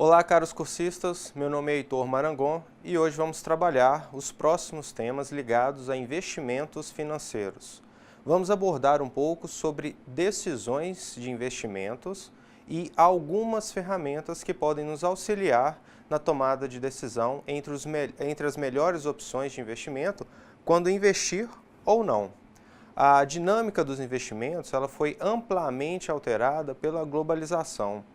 Olá, caros cursistas, meu nome é Heitor Marangon e hoje vamos trabalhar os próximos temas ligados a investimentos financeiros. Vamos abordar um pouco sobre decisões de investimentos e algumas ferramentas que podem nos auxiliar na tomada de decisão entre as melhores opções de investimento, quando investir ou não. A dinâmica dos investimentos ela foi amplamente alterada pela globalização.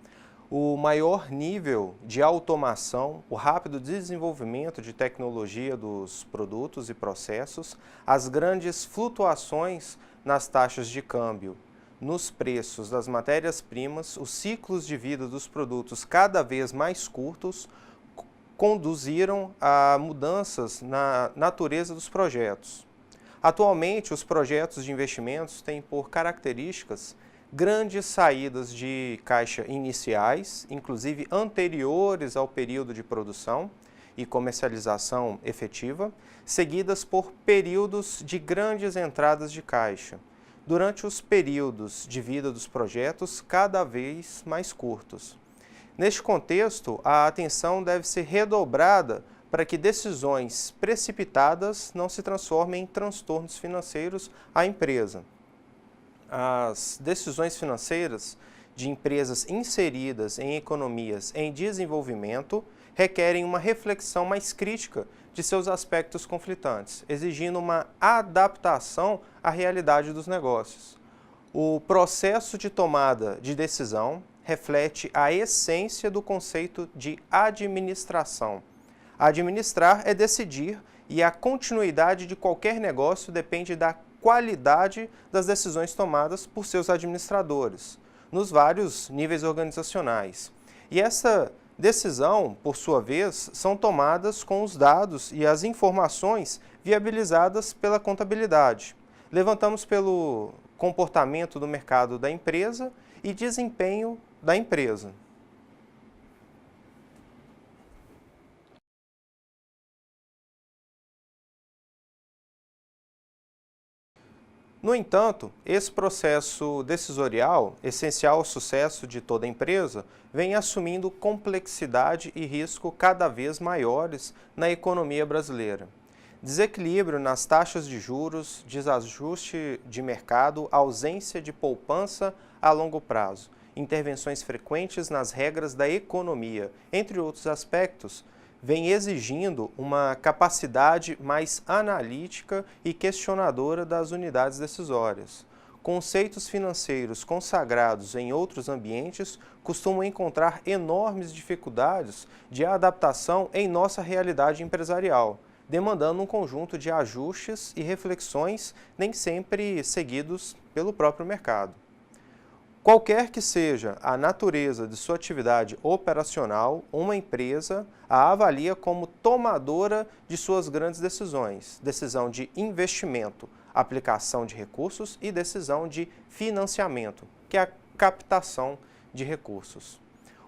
O maior nível de automação, o rápido desenvolvimento de tecnologia dos produtos e processos, as grandes flutuações nas taxas de câmbio, nos preços das matérias-primas, os ciclos de vida dos produtos cada vez mais curtos, conduziram a mudanças na natureza dos projetos. Atualmente, os projetos de investimentos têm por características grandes saídas de caixa iniciais, inclusive anteriores ao período de produção e comercialização efetiva, seguidas por períodos de grandes entradas de caixa, durante os períodos de vida dos projetos cada vez mais curtos. Neste contexto, a atenção deve ser redobrada para que decisões precipitadas não se transformem em transtornos financeiros à empresa. As decisões financeiras de empresas inseridas em economias em desenvolvimento requerem uma reflexão mais crítica de seus aspectos conflitantes, exigindo uma adaptação à realidade dos negócios. O processo de tomada de decisão reflete a essência do conceito de administração. Administrar é decidir e a continuidade de qualquer negócio depende da qualidade das decisões tomadas por seus administradores, nos vários níveis organizacionais. E essa decisão, por sua vez, são tomadas com os dados e as informações viabilizadas pela contabilidade. Levantamos pelo comportamento do mercado da empresa e desempenho da empresa. No entanto, esse processo decisorial, essencial ao sucesso de toda empresa, vem assumindo complexidade e risco cada vez maiores na economia brasileira. Desequilíbrio nas taxas de juros, desajuste de mercado, ausência de poupança a longo prazo, intervenções frequentes nas regras da economia, entre outros aspectos, vem exigindo uma capacidade mais analítica e questionadora das unidades decisórias. Conceitos financeiros consagrados em outros ambientes costumam encontrar enormes dificuldades de adaptação em nossa realidade empresarial, demandando um conjunto de ajustes e reflexões nem sempre seguidos pelo próprio mercado. Qualquer que seja a natureza de sua atividade operacional, uma empresa a avalia como tomadora de suas grandes decisões, decisão de investimento, aplicação de recursos e decisão de financiamento, que é a captação de recursos.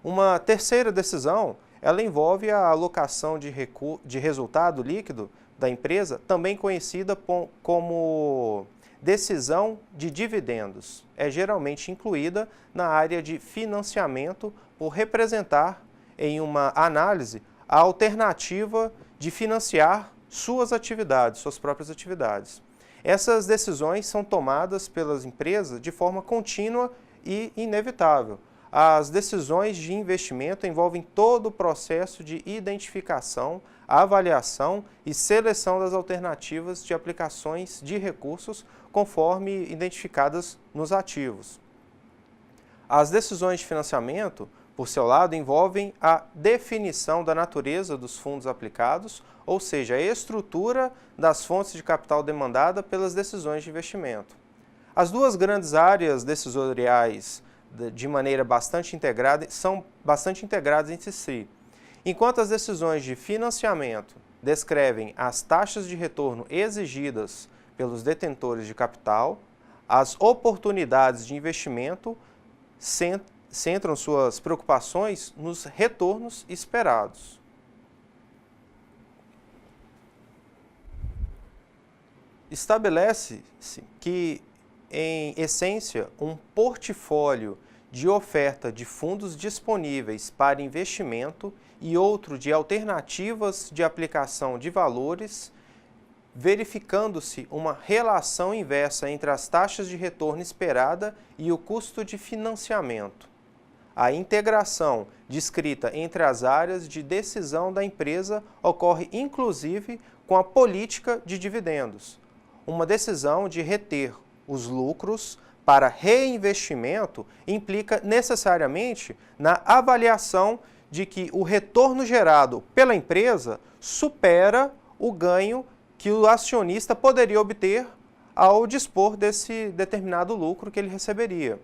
Uma terceira decisão, ela envolve a alocação de resultado líquido da empresa, também conhecida como decisão de dividendos. É geralmente incluída na área de financiamento por representar, em uma análise, a alternativa de financiar suas atividades, suas próprias atividades. Essas decisões são tomadas pelas empresas de forma contínua e inevitável. As decisões de investimento envolvem todo o processo de identificação, avaliação e seleção das alternativas de aplicações de recursos conforme identificadas nos ativos. As decisões de financiamento, por seu lado, envolvem a definição da natureza dos fundos aplicados, ou seja, a estrutura das fontes de capital demandada pelas decisões de investimento. As duas grandes áreas decisoriais de maneira bastante integrada, são bastante integradas entre si. Enquanto as decisões de financiamento descrevem as taxas de retorno exigidas pelos detentores de capital, as oportunidades de investimento centram suas preocupações nos retornos esperados. Estabelece-se que, em essência, um portfólio de oferta de fundos disponíveis para investimento e outro de alternativas de aplicação de valores, verificando-se uma relação inversa entre as taxas de retorno esperada e o custo de financiamento. A integração descrita entre as áreas de decisão da empresa ocorre inclusive com a política de dividendos. Uma decisão de reter os lucros para reinvestimento implica necessariamente na avaliação de que o retorno gerado pela empresa supera o ganho que o acionista poderia obter ao dispor desse determinado lucro que ele receberia.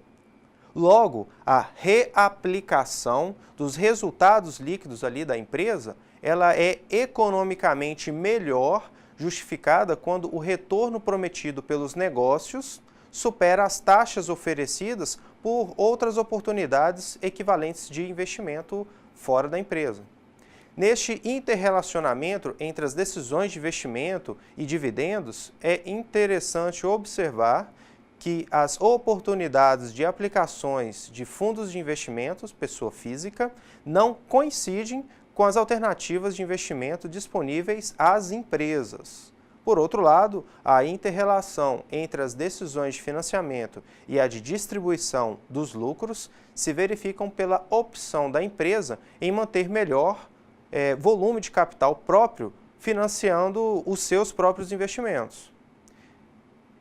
Logo, a reaplicação dos resultados líquidos ali da empresa, ela é economicamente melhor justificada quando o retorno prometido pelos negócios supera as taxas oferecidas por outras oportunidades equivalentes de investimento fora da empresa. Neste interrelacionamento entre as decisões de investimento e dividendos, é interessante observar que as oportunidades de aplicações de fundos de investimentos, pessoa física, não coincidem com as alternativas de investimento disponíveis às empresas. Por outro lado, a inter-relação entre as decisões de financiamento e a de distribuição dos lucros se verificam pela opção da empresa em manter melhor volume de capital próprio, financiando os seus próprios investimentos.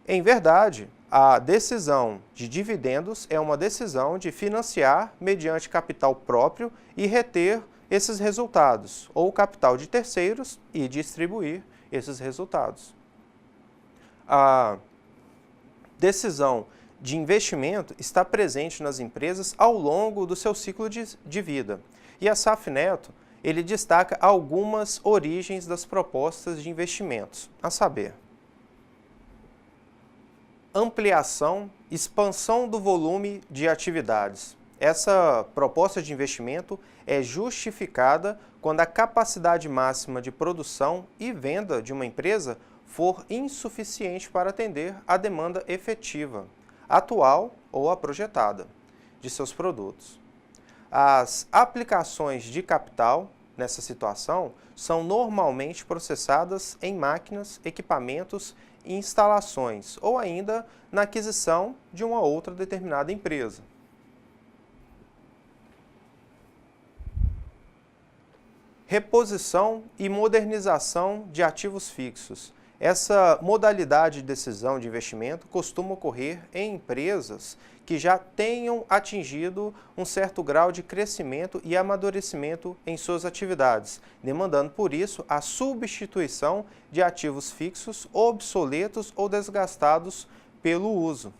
Em verdade, a decisão de dividendos é uma decisão de financiar mediante capital próprio e reter esses resultados, ou capital de terceiros e distribuir esses resultados. A decisão de investimento está presente nas empresas ao longo do seu ciclo de vida. E a SAF Neto, ele destaca algumas origens das propostas de investimentos, a saber, ampliação, expansão do volume de atividades. Essa proposta de investimento é justificada quando a capacidade máxima de produção e venda de uma empresa for insuficiente para atender à demanda efetiva, atual ou a projetada, de seus produtos. As aplicações de capital, nessa situação, são normalmente processadas em máquinas, equipamentos e instalações, ou ainda na aquisição de uma outra determinada empresa. Reposição e modernização de ativos fixos. Essa modalidade de decisão de investimento costuma ocorrer em empresas que já tenham atingido um certo grau de crescimento e amadurecimento em suas atividades, demandando por isso a substituição de ativos fixos obsoletos ou desgastados pelo uso.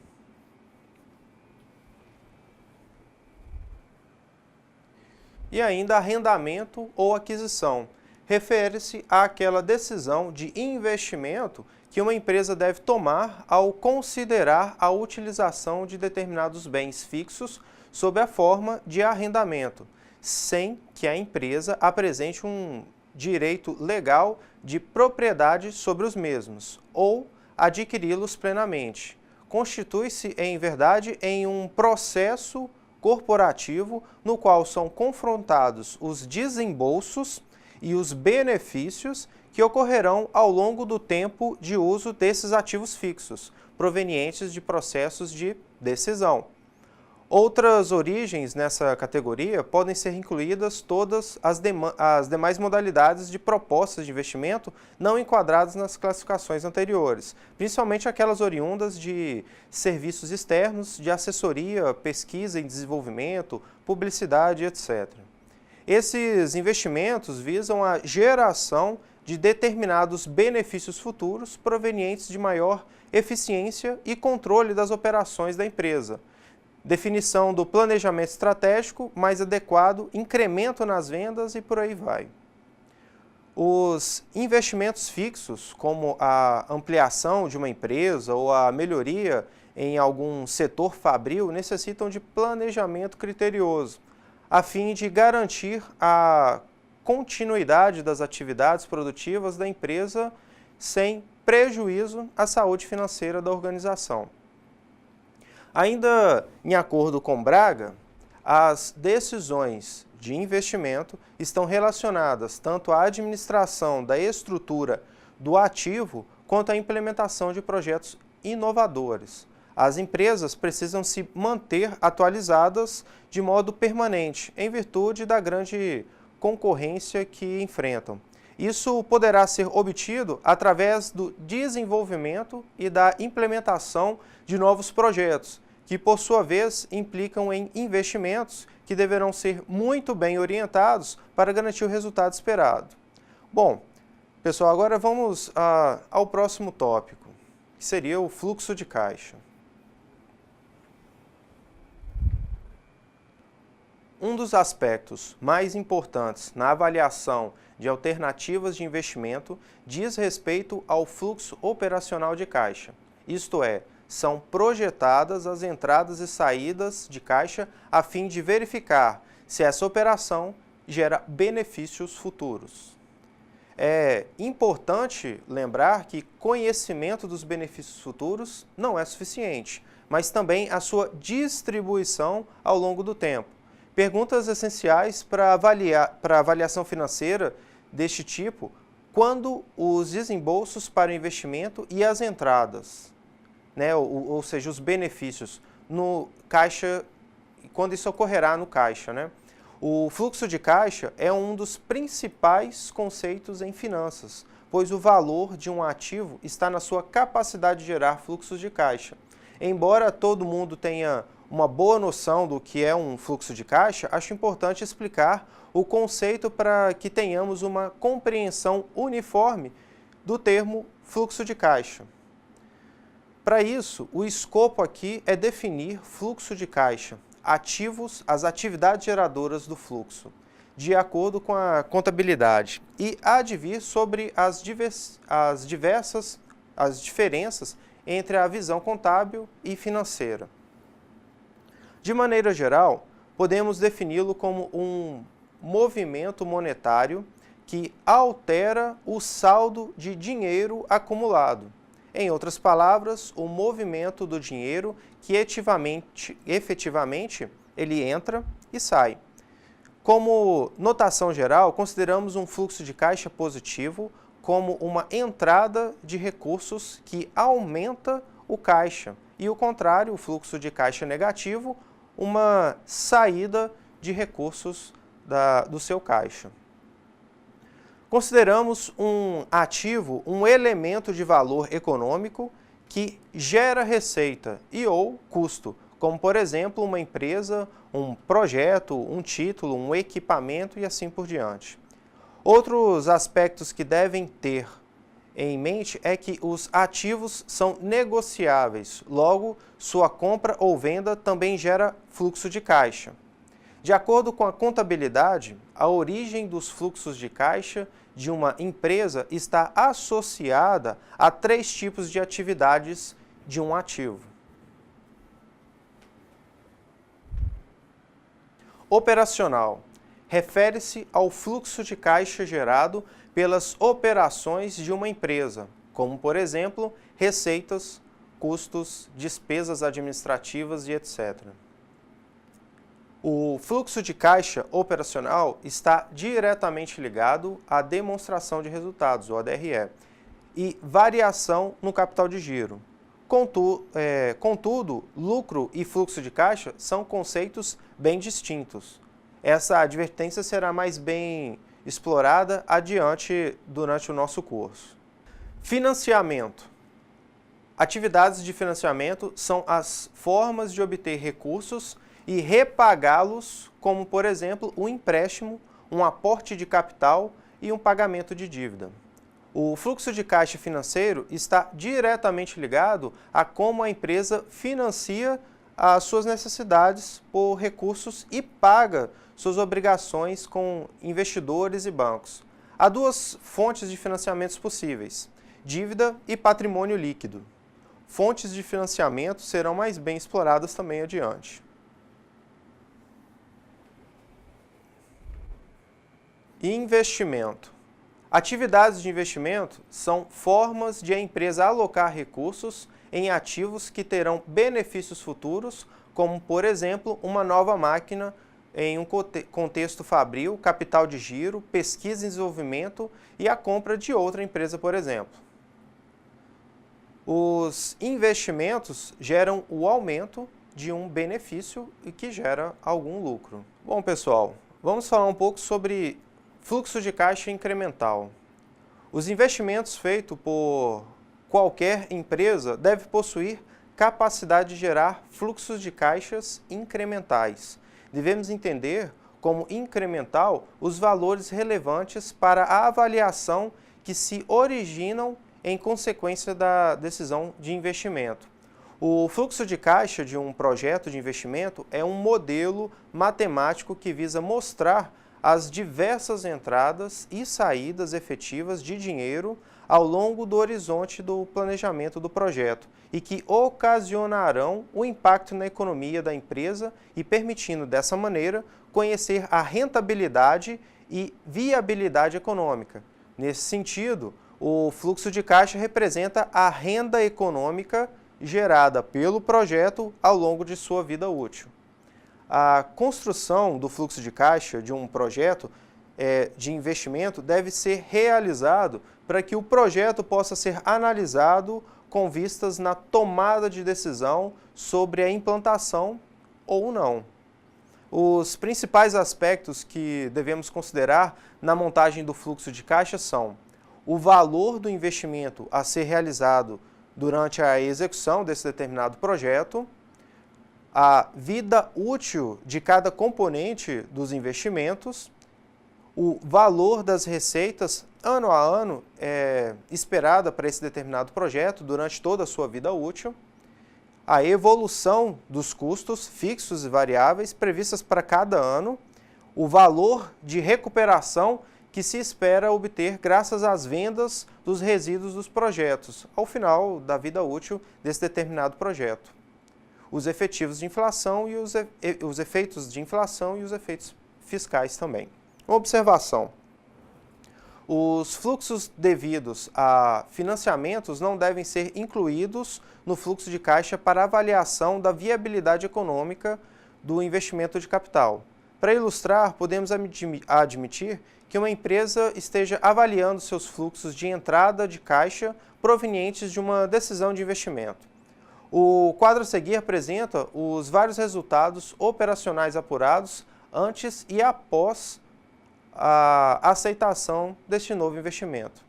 E ainda arrendamento ou aquisição. Refere-se àquela decisão de investimento que uma empresa deve tomar ao considerar a utilização de determinados bens fixos sob a forma de arrendamento, sem que a empresa apresente um direito legal de propriedade sobre os mesmos, ou adquiri-los plenamente. Constitui-se, em verdade, em um processo corporativo no qual são confrontados os desembolsos e os benefícios que ocorrerão ao longo do tempo de uso desses ativos fixos, provenientes de processos de decisão. Outras origens nessa categoria podem ser incluídas todas as demais modalidades de propostas de investimento não enquadradas nas classificações anteriores, principalmente aquelas oriundas de serviços externos, de assessoria, pesquisa e desenvolvimento, publicidade, etc. Esses investimentos visam a geração de determinados benefícios futuros provenientes de maior eficiência e controle das operações da empresa, definição do planejamento estratégico mais adequado, incremento nas vendas e por aí vai. Os investimentos fixos, como a ampliação de uma empresa ou a melhoria em algum setor fabril, necessitam de planejamento criterioso, a fim de garantir a continuidade das atividades produtivas da empresa sem prejuízo à saúde financeira da organização. Ainda em acordo com Braga, as decisões de investimento estão relacionadas tanto à administração da estrutura do ativo quanto à implementação de projetos inovadores. As empresas precisam se manter atualizadas de modo permanente, em virtude da grande concorrência que enfrentam. Isso poderá ser obtido através do desenvolvimento e da implementação de novos projetos, que por sua vez implicam em investimentos que deverão ser muito bem orientados para garantir o resultado esperado. Bom, pessoal, agora vamos ao próximo tópico, que seria o fluxo de caixa. Um dos aspectos mais importantes na avaliação de alternativas de investimento diz respeito ao fluxo operacional de caixa, isto é, são projetadas as entradas e saídas de caixa a fim de verificar se essa operação gera benefícios futuros. É importante lembrar que conhecimento dos benefícios futuros não é suficiente, mas também a sua distribuição ao longo do tempo. Perguntas essenciais para avaliação financeira deste tipo: quando os desembolsos para o investimento e as entradas, né, ou seja, os benefícios no caixa, quando isso ocorrerá no caixa, né? O fluxo de caixa é um dos principais conceitos em finanças, pois o valor de um ativo está na sua capacidade de gerar fluxos de caixa. Embora todo mundo tenha uma boa noção do que é um fluxo de caixa, acho importante explicar o conceito para que tenhamos uma compreensão uniforme do termo fluxo de caixa. Para isso, o escopo aqui é definir fluxo de caixa, ativos, as atividades geradoras do fluxo, de acordo com a contabilidade, e advir sobre as diferenças entre a visão contábil e financeira. De maneira geral, podemos defini-lo como um movimento monetário que altera o saldo de dinheiro acumulado. Em outras palavras, o movimento do dinheiro que efetivamente ele entra e sai. Como notação geral, consideramos um fluxo de caixa positivo como uma entrada de recursos que aumenta o caixa, e o contrário, o fluxo de caixa negativo, uma saída de recursos do seu caixa. Consideramos um ativo um elemento de valor econômico que gera receita e ou custo, como por exemplo uma empresa, um projeto, um título, um equipamento e assim por diante. Outros aspectos que devem ter em mente é que os ativos são negociáveis, logo sua compra ou venda também gera fluxo de caixa. De acordo com a contabilidade, a origem dos fluxos de caixa de uma empresa está associada a 3 tipos de atividades de um ativo. Operacional refere-se ao fluxo de caixa gerado pelas operações de uma empresa, como, por exemplo, receitas, custos, despesas administrativas e etc. O fluxo de caixa operacional está diretamente ligado à demonstração de resultados, o ADRE, e variação no capital de giro. Contudo, lucro e fluxo de caixa são conceitos bem distintos. Essa advertência será mais bem explorada adiante durante o nosso curso. Financiamento. Atividades de financiamento são as formas de obter recursos e repagá-los, como, por exemplo, um empréstimo, um aporte de capital e um pagamento de dívida. O fluxo de caixa financeiro está diretamente ligado a como a empresa financia as suas necessidades por recursos e paga suas obrigações com investidores e bancos. Há 2 fontes de financiamentos possíveis: dívida e patrimônio líquido. Fontes de financiamento serão mais bem exploradas também adiante. Investimento. Atividades de investimento são formas de a empresa alocar recursos em ativos que terão benefícios futuros, como, por exemplo, uma nova máquina em um contexto fabril, capital de giro, pesquisa e desenvolvimento e a compra de outra empresa, por exemplo. Os investimentos geram o aumento de um benefício e que gera algum lucro. Bom, pessoal, vamos falar um pouco sobre fluxo de caixa incremental. Os investimentos feitos por qualquer empresa devem possuir capacidade de gerar fluxos de caixas incrementais. Devemos entender como incremental os valores relevantes para a avaliação que se originam em consequência da decisão de investimento. O fluxo de caixa de um projeto de investimento é um modelo matemático que visa mostrar as diversas entradas e saídas efetivas de dinheiro ao longo do horizonte do planejamento do projeto e que ocasionarão o impacto na economia da empresa e permitindo, dessa maneira, conhecer a rentabilidade e viabilidade econômica. Nesse sentido, o fluxo de caixa representa a renda econômica gerada pelo projeto ao longo de sua vida útil. A construção do fluxo de caixa de um projeto de investimento deve ser realizado para que o projeto possa ser analisado com vistas na tomada de decisão sobre a implantação ou não. Os principais aspectos que devemos considerar na montagem do fluxo de caixa são o valor do investimento a ser realizado durante a execução desse determinado projeto, a vida útil de cada componente dos investimentos, o valor das receitas ano a ano esperada para esse determinado projeto durante toda a sua vida útil, a evolução dos custos fixos e variáveis previstas para cada ano, o valor de recuperação que se espera obter graças às vendas dos resíduos dos projetos ao final da vida útil desse determinado projeto, os efetivos de inflação e os efeitos de inflação e os efeitos fiscais também. Observação: os fluxos devidos a financiamentos não devem ser incluídos no fluxo de caixa para avaliação da viabilidade econômica do investimento de capital. Para ilustrar, podemos admitir que uma empresa esteja avaliando seus fluxos de entrada de caixa provenientes de uma decisão de investimento. O quadro a seguir apresenta os vários resultados operacionais apurados antes e após a aceitação deste novo investimento.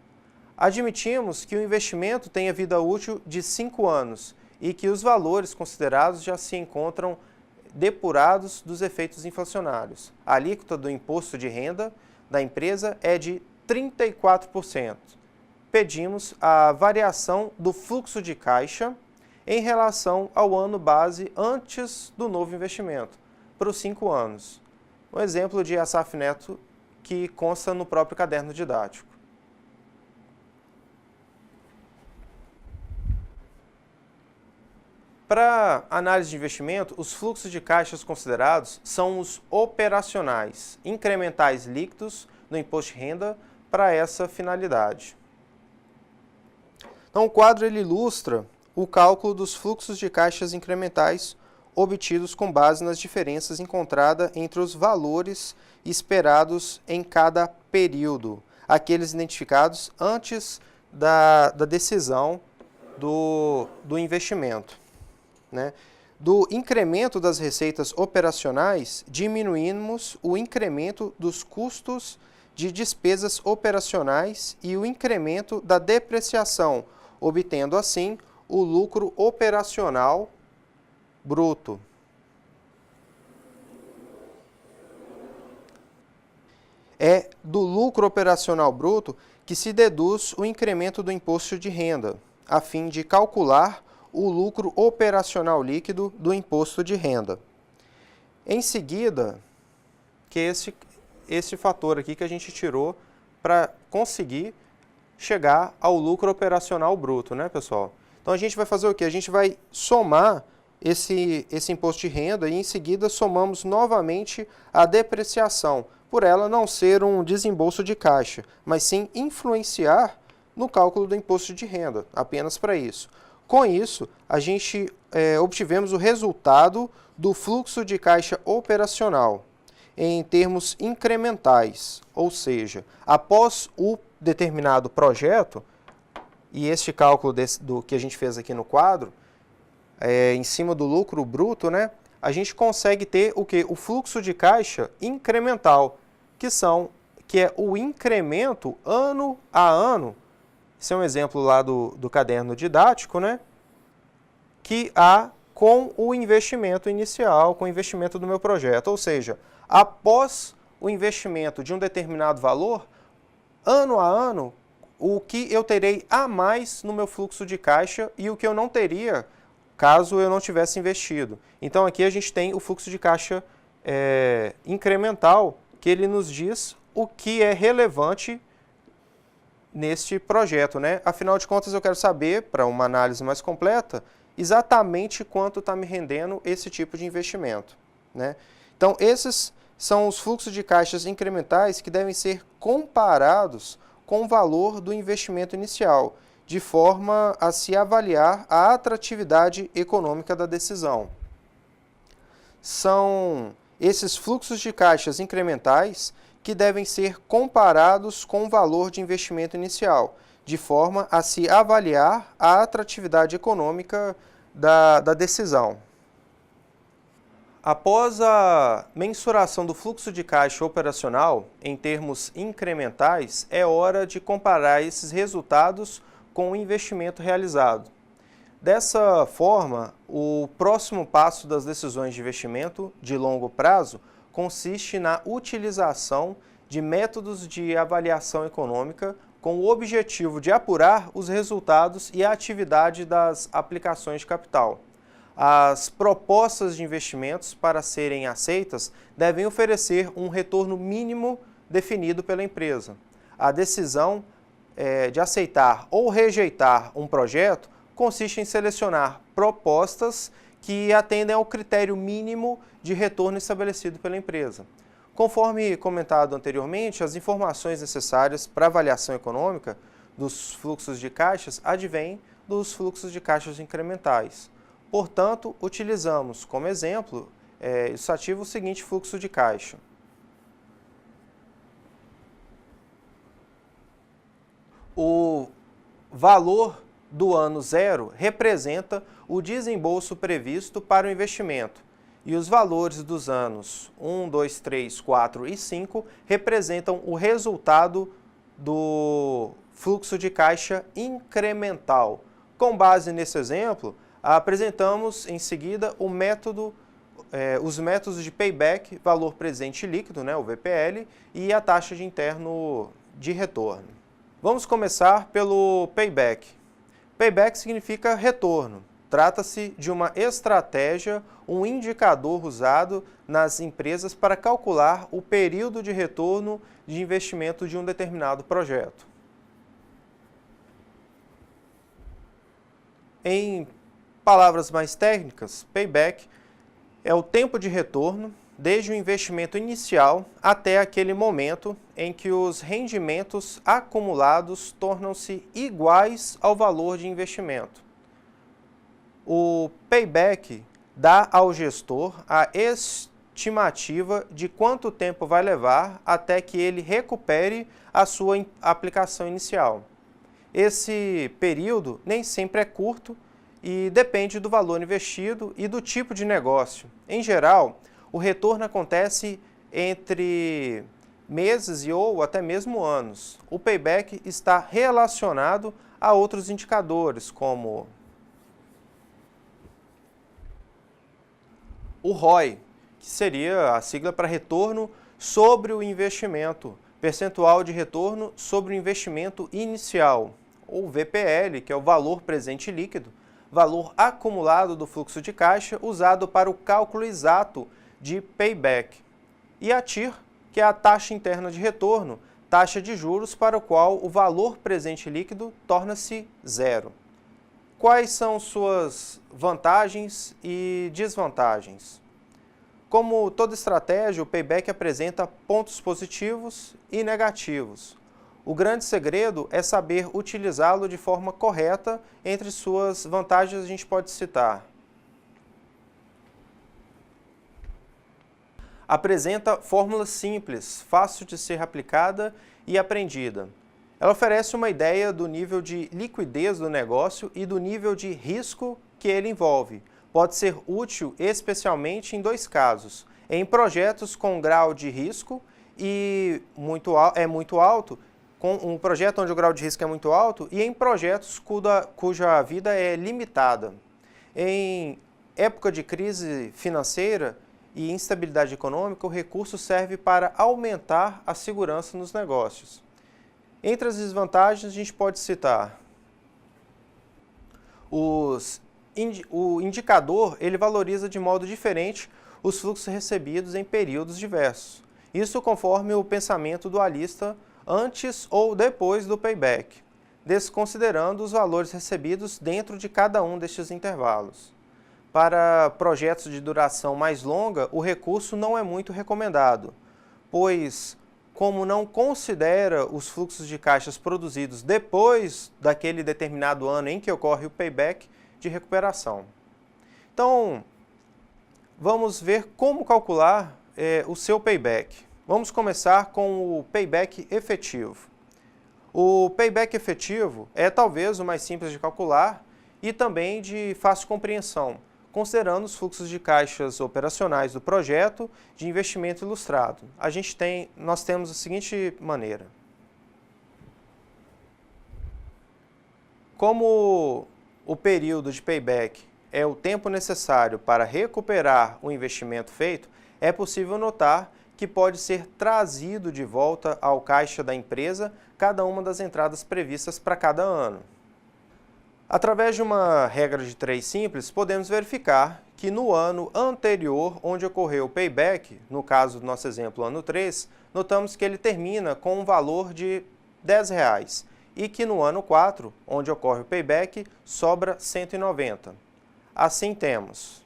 Admitimos que o investimento tenha vida útil de 5 anos e que os valores considerados já se encontram depurados dos efeitos inflacionários. A alíquota do imposto de renda da empresa é de 34%. Pedimos a variação do fluxo de caixa em relação ao ano base antes do novo investimento, para os 5 anos. Um exemplo de Asaf Neto que consta no próprio caderno didático. Para análise de investimento, os fluxos de caixas considerados são os operacionais, incrementais líquidos no imposto de renda para essa finalidade. Então, o quadro ele ilustra o cálculo dos fluxos de caixas incrementais obtidos com base nas diferenças encontradas entre os valores esperados em cada período, aqueles identificados antes da decisão do investimento. Né? Do incremento das receitas operacionais, diminuímos o incremento dos custos de despesas operacionais e o incremento da depreciação, obtendo assim o lucro operacional bruto. É do lucro operacional bruto que se deduz o incremento do imposto de renda, a fim de calcular o lucro operacional líquido do imposto de renda. Em seguida, que é esse fator aqui que a gente tirou para conseguir chegar ao lucro operacional bruto, né, pessoal? Então a gente vai fazer o quê? A gente vai somar esse imposto de renda e em seguida somamos novamente a depreciação, por ela não ser um desembolso de caixa, mas sim influenciar no cálculo do imposto de renda, apenas para isso. Com isso, a gente obtivemos o resultado do fluxo de caixa operacional em termos incrementais, ou seja, após o determinado projeto, e este cálculo do que a gente fez aqui no quadro, em cima do lucro bruto, né, a gente consegue ter o quê? O fluxo de caixa incremental, que é o incremento ano a ano. Esse é um exemplo lá do caderno didático, né, que há com o investimento inicial, com o investimento do meu projeto. Ou seja, após o investimento de um determinado valor, ano a ano, o que eu terei a mais no meu fluxo de caixa e o que eu não teria caso eu não tivesse investido. Então aqui a gente tem o fluxo de caixa incremental, que ele nos diz o que é relevante neste projeto, né? Afinal de contas, eu quero saber, para uma análise mais completa, exatamente quanto está me rendendo esse tipo de investimento, né? Então, esses são os fluxos de caixas incrementais que devem ser comparados com o valor do investimento inicial, de forma a se avaliar a atratividade econômica da decisão. São esses fluxos de caixas incrementais que devem ser comparados com o valor de investimento inicial, de forma a se avaliar a atratividade econômica da decisão. Após a mensuração do fluxo de caixa operacional em termos incrementais, é hora de comparar esses resultados com o investimento realizado. Dessa forma, o próximo passo das decisões de investimento de longo prazo consiste na utilização de métodos de avaliação econômica com o objetivo de apurar os resultados e a atividade das aplicações de capital. As propostas de investimentos, para serem aceitas, devem oferecer um retorno mínimo definido pela empresa. A decisão de aceitar ou rejeitar um projeto consiste em selecionar propostas que atendem ao critério mínimo de retorno estabelecido pela empresa. Conforme comentado anteriormente, as informações necessárias para avaliação econômica dos fluxos de caixas advêm dos fluxos de caixas incrementais. Portanto, utilizamos como exemplo ilustrativo o seguinte fluxo de caixa. O valor do ano zero representa o desembolso previsto para o investimento e os valores dos anos 1, 2, 3, 4 e 5 representam o resultado do fluxo de caixa incremental. Com base nesse exemplo, apresentamos em seguida os métodos de payback, valor presente líquido, né, o VPL, e a taxa de interno de retorno. Vamos começar pelo payback. Payback significa retorno. Trata-se de uma estratégia, um indicador usado nas empresas para calcular o período de retorno de investimento de um determinado projeto. Em palavras mais técnicas, payback é o tempo de retorno desde o investimento inicial até aquele momento em que os rendimentos acumulados tornam-se iguais ao valor de investimento. O payback dá ao gestor a estimativa de quanto tempo vai levar até que ele recupere a sua aplicação inicial. Esse período nem sempre é curto e depende do valor investido e do tipo de negócio. Em geral, o retorno acontece entre meses ou até mesmo anos. O payback está relacionado a outros indicadores, como o ROI, que seria a sigla para retorno sobre o investimento, percentual de retorno sobre o investimento inicial, ou VPL, que é o valor presente líquido, valor acumulado do fluxo de caixa usado para o cálculo exato de payback. E a TIR, que é a taxa interna de retorno, taxa de juros para o qual o valor presente líquido torna-se zero. Quais são suas vantagens e desvantagens? Como toda estratégia, o payback apresenta pontos positivos e negativos. O grande segredo é saber utilizá-lo de forma correta. Entre suas vantagens a gente pode citar apresenta fórmulas simples, fácil de ser aplicada e aprendida. Ela oferece uma ideia do nível de liquidez do negócio e do nível de risco que ele envolve. Pode ser útil especialmente em dois casos: em projetos com grau de risco muito alto, com um projeto onde o grau de risco é muito alto, e em projetos cuja vida é limitada. Em época de crise financeira e instabilidade econômica, o recurso serve para aumentar a segurança nos negócios. Entre as desvantagens, a gente pode citar o indicador, ele valoriza de modo diferente os fluxos recebidos em períodos diversos. Isso conforme o pensamento dualista antes ou depois do payback, desconsiderando os valores recebidos dentro de cada um destes intervalos. Para projetos de duração mais longa, o recurso não é muito recomendado, pois, como não considera os fluxos de caixas produzidos depois daquele determinado ano em que ocorre o payback de recuperação. Então, vamos ver como calcular o seu payback. Vamos começar com o payback efetivo. O payback efetivo é talvez o mais simples de calcular e também de fácil compreensão, considerando os fluxos de caixas operacionais do projeto de investimento ilustrado. Nós temos a seguinte maneira. Como o período de payback é o tempo necessário para recuperar o investimento feito, é possível notar que pode ser trazido de volta ao caixa da empresa cada uma das entradas previstas para cada ano. Através de uma regra de 3 simples, podemos verificar que no ano anterior, onde ocorreu o payback, no caso do nosso exemplo, ano 3, notamos que ele termina com um valor de R$10 e que no ano 4, onde ocorre o payback, sobra 190. Assim temos.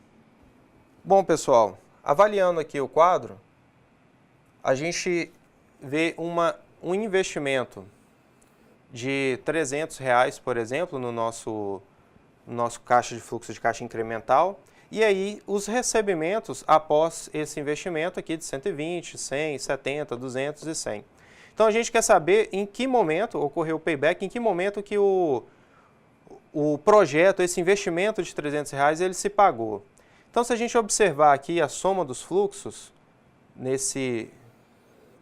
Bom, pessoal, avaliando aqui o quadro, a gente vê um investimento de R$300, por exemplo, no nosso caixa de fluxo de caixa incremental, e aí os recebimentos após esse investimento aqui de 120, 100, 70, 200 e 100. Então a gente quer saber em que momento ocorreu o payback, em que momento que o projeto, esse investimento de R$300, ele se pagou. Então se a gente observar aqui a soma dos fluxos,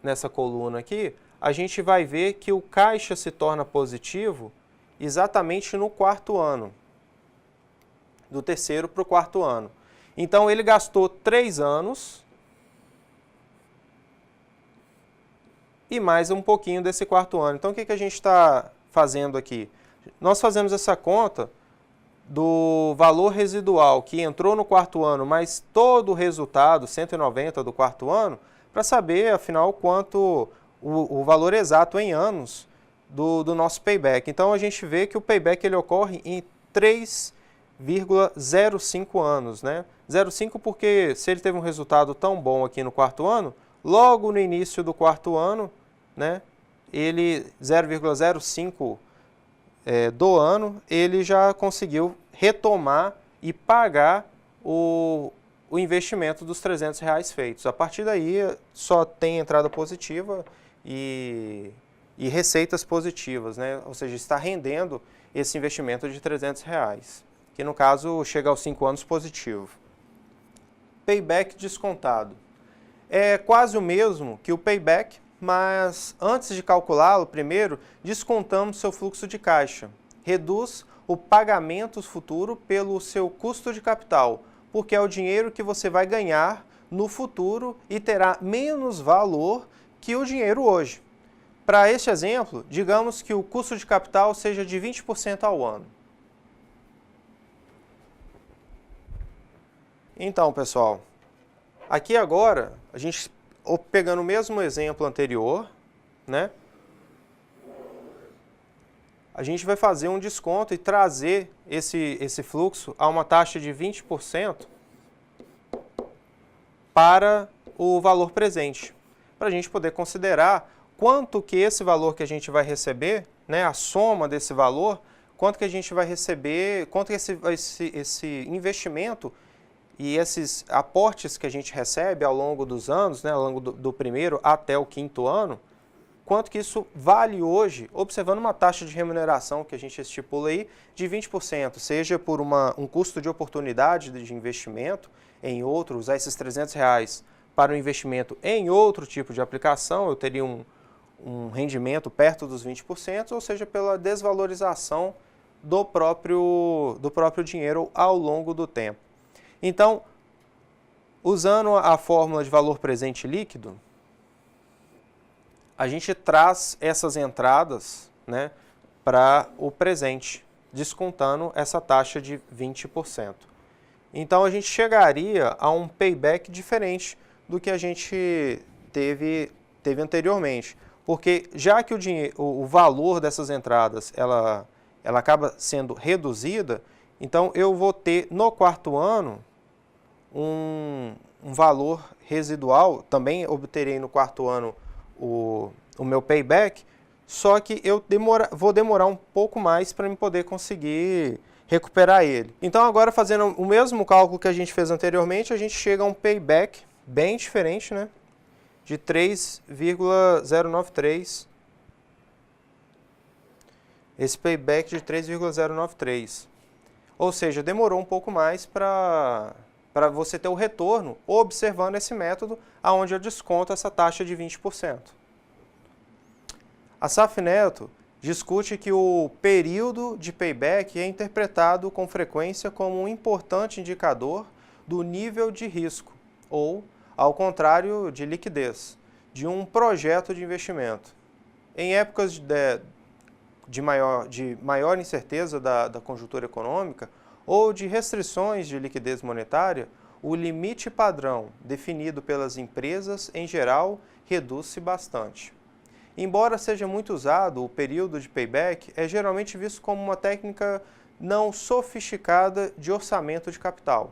nessa coluna aqui, a gente vai ver que o caixa se torna positivo exatamente no quarto ano, do terceiro para o quarto ano. Então ele gastou 3 anos e mais um pouquinho desse quarto ano. Então o que a gente está fazendo aqui? Nós fazemos essa conta do valor residual que entrou no quarto ano, mais todo o resultado, 190 do quarto ano, para saber, afinal, quanto o valor exato em anos do nosso payback. Então a gente vê que o payback ele ocorre em 3,05 anos, né? 0,5 porque se ele teve um resultado tão bom aqui no quarto ano, logo no início do quarto ano, né, ele 0,05 do ano, ele já conseguiu retomar e pagar o investimento dos R$300 feitos. A partir daí só tem entrada positiva e receitas positivas, né? Ou seja, está rendendo esse investimento de R$300, que no caso chega aos 5 anos positivo. Payback descontado. É quase o mesmo que o payback, mas antes de calculá-lo, primeiro, descontamos seu fluxo de caixa. Reduz o pagamento futuro pelo seu custo de capital, porque é o dinheiro que você vai ganhar no futuro e terá menos valor que o dinheiro hoje. Para este exemplo, digamos que o custo de capital seja de 20% ao ano. Então, pessoal, aqui agora, a gente pegando o mesmo exemplo anterior, né? A gente vai fazer um desconto e trazer esse fluxo a uma taxa de 20% para o valor presente, para a gente poder considerar quanto que esse valor que a gente vai receber, né, a soma desse valor, quanto que a gente vai receber, quanto que esse investimento e esses aportes que a gente recebe ao longo dos anos, né, ao longo do primeiro até o quinto ano, quanto que isso vale hoje, observando uma taxa de remuneração que a gente estipula aí de 20%, seja por um custo de oportunidade de investimento em outro, usar esses R$300 para o investimento em outro tipo de aplicação, eu teria um rendimento perto dos 20%, ou seja, pela desvalorização do próprio dinheiro ao longo do tempo. Então, usando a fórmula de valor presente líquido, a gente traz essas entradas, né, para o presente, descontando essa taxa de 20%. Então, a gente chegaria a um payback diferente do que a gente teve anteriormente. Porque já que o valor dessas entradas ela acaba sendo reduzida, então eu vou ter no quarto ano um valor residual, também obterei no quarto ano o meu payback, só que eu vou demorar um pouco mais para me poder conseguir recuperar ele. Então agora, fazendo o mesmo cálculo que a gente fez anteriormente, a gente chega a um payback bem diferente, né, de 3,093. Esse payback de 3,093. Ou seja, demorou um pouco mais para você ter o retorno observando esse método, onde eu desconto essa taxa de 20%. A SAF Neto discute que o período de payback é interpretado com frequência como um importante indicador do nível de risco, ou, ao contrário, de liquidez, de um projeto de investimento. Em épocas de maior incerteza da conjuntura econômica ou de restrições de liquidez monetária, o limite padrão definido pelas empresas, em geral, reduz-se bastante. Embora seja muito usado, o período de payback é geralmente visto como uma técnica não sofisticada de orçamento de capital.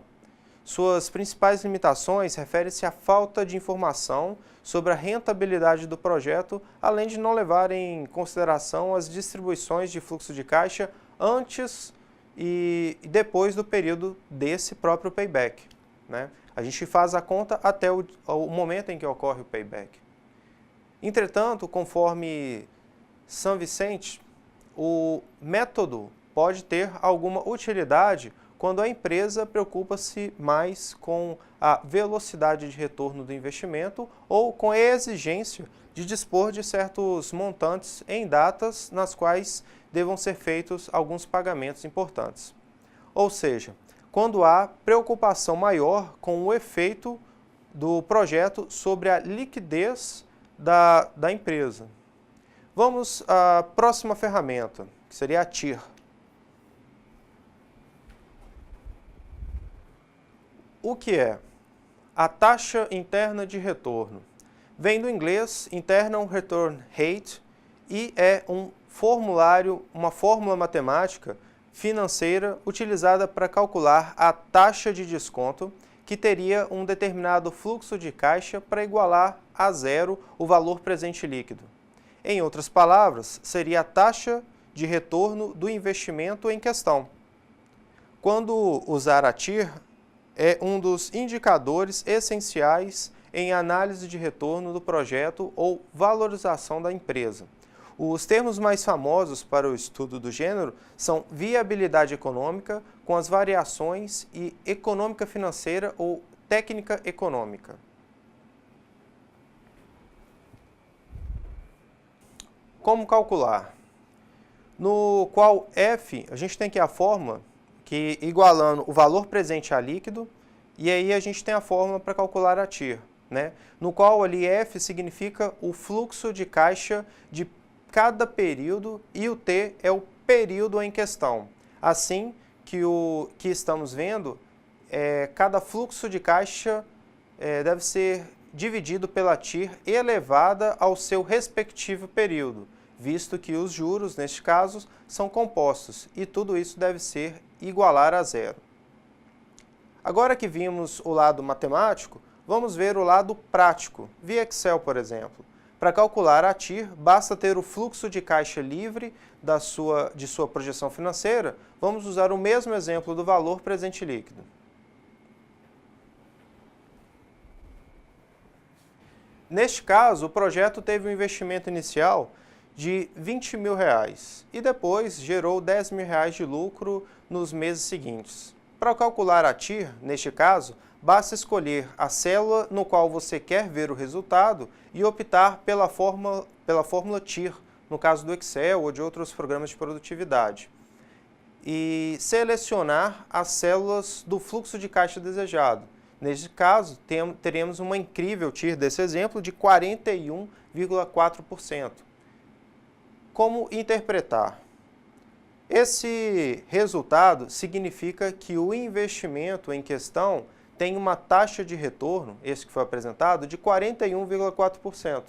Suas principais limitações referem-se à falta de informação sobre a rentabilidade do projeto, além de não levar em consideração as distribuições de fluxo de caixa antes e depois do período desse próprio payback, né? A gente faz a conta até o momento em que ocorre o payback. Entretanto, conforme São Vicente, o método pode ter alguma utilidade quando a empresa preocupa-se mais com a velocidade de retorno do investimento ou com a exigência de dispor de certos montantes em datas nas quais devam ser feitos alguns pagamentos importantes. Ou seja, quando há preocupação maior com o efeito do projeto sobre a liquidez da empresa. Vamos à próxima ferramenta, que seria a TIR. O que é? A taxa interna de retorno. Vem do inglês Internal Return Rate e é um formulário, uma fórmula matemática financeira utilizada para calcular a taxa de desconto que teria um determinado fluxo de caixa para igualar a zero o valor presente líquido. Em outras palavras, seria a taxa de retorno do investimento em questão. Quando usar a TIR, é um dos indicadores essenciais em análise de retorno do projeto ou valorização da empresa. Os termos mais famosos para o estudo do gênero são viabilidade econômica, com as variações, e econômica financeira ou técnica econômica. Como calcular? No qual F, a gente tem aqui a fórmula que igualando o valor presente a líquido, e aí a gente tem a fórmula para calcular a TIR, né? No qual ali F significa o fluxo de caixa de cada período e o T é o período em questão. Assim que o que estamos vendo, cada fluxo de caixa deve ser dividido pela TIR elevada ao seu respectivo período, visto que os juros, neste caso, são compostos e tudo isso deve ser igualar a zero. Agora que vimos o lado matemático, vamos ver o lado prático, via Excel, por exemplo. Para calcular a TIR, basta ter o fluxo de caixa livre de sua projeção financeira. Vamos usar o mesmo exemplo do valor presente líquido. Neste caso, o projeto teve um investimento inicial de R$ 20 mil e depois gerou R$ 10 mil de lucro nos meses seguintes. Para calcular a TIR, neste caso, basta escolher a célula no qual você quer ver o resultado e optar pela fórmula TIR, no caso do Excel ou de outros programas de produtividade. E selecionar as células do fluxo de caixa desejado. Neste caso, teremos uma incrível TIR desse exemplo de 41,4%. Como interpretar? Esse resultado significa que o investimento em questão tem uma taxa de retorno, esse que foi apresentado, de 41,4%.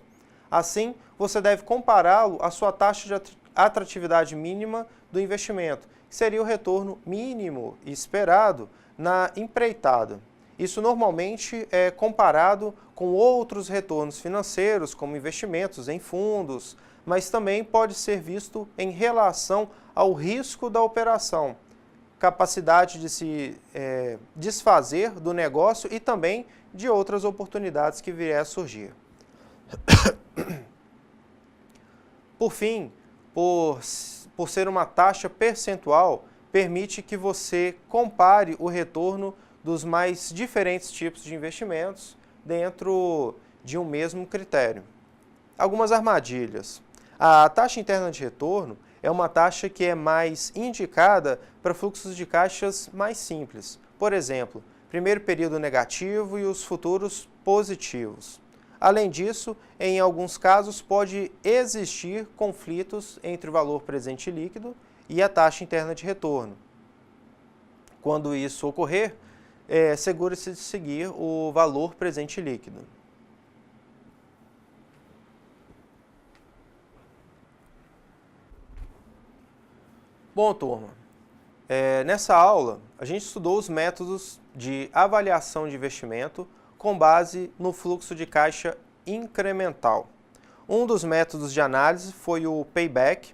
Assim, você deve compará-lo à sua taxa de atratividade mínima do investimento, que seria o retorno mínimo esperado na empreitada. Isso normalmente é comparado com outros retornos financeiros, como investimentos em fundos, mas também pode ser visto em relação ao risco da operação, capacidade de se desfazer do negócio e também de outras oportunidades que vier a surgir. Por fim, por ser uma taxa percentual, permite que você compare o retorno dos mais diferentes tipos de investimentos dentro de um mesmo critério. Algumas armadilhas. A taxa interna de retorno é uma taxa que é mais indicada para fluxos de caixas mais simples. Por exemplo, primeiro período negativo e os futuros positivos. Além disso, em alguns casos pode existir conflitos entre o valor presente líquido e a taxa interna de retorno. Quando isso ocorrer, segure-se de seguir o valor presente líquido. Bom, turma, nessa aula a gente estudou os métodos de avaliação de investimento com base no fluxo de caixa incremental. Um dos métodos de análise foi o payback,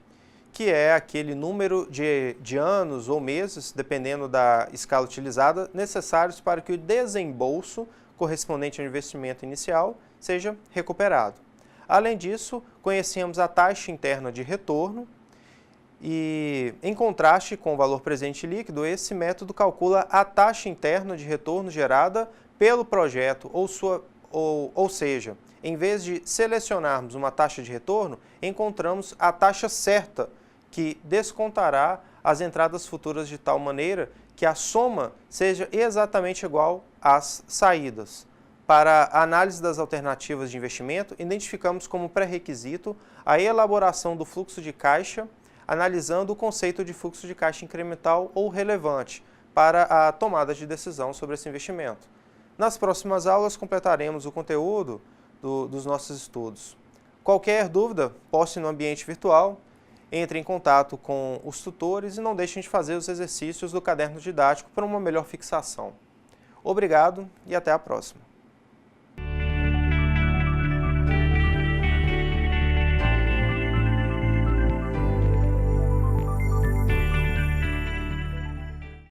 que é aquele número de anos ou meses, dependendo da escala utilizada, necessários para que o desembolso correspondente ao investimento inicial seja recuperado. Além disso, conhecemos a taxa interna de retorno e, em contraste com o valor presente líquido, esse método calcula a taxa interna de retorno gerada pelo projeto, ou seja, em vez de selecionarmos uma taxa de retorno, encontramos a taxa certa, que descontará as entradas futuras de tal maneira que a soma seja exatamente igual às saídas. Para a análise das alternativas de investimento, identificamos como pré-requisito a elaboração do fluxo de caixa, analisando o conceito de fluxo de caixa incremental ou relevante para a tomada de decisão sobre esse investimento. Nas próximas aulas, completaremos o conteúdo dos nossos estudos. Qualquer dúvida, poste no ambiente virtual, entre em contato com os tutores e não deixem de fazer os exercícios do caderno didático para uma melhor fixação. Obrigado e até a próxima.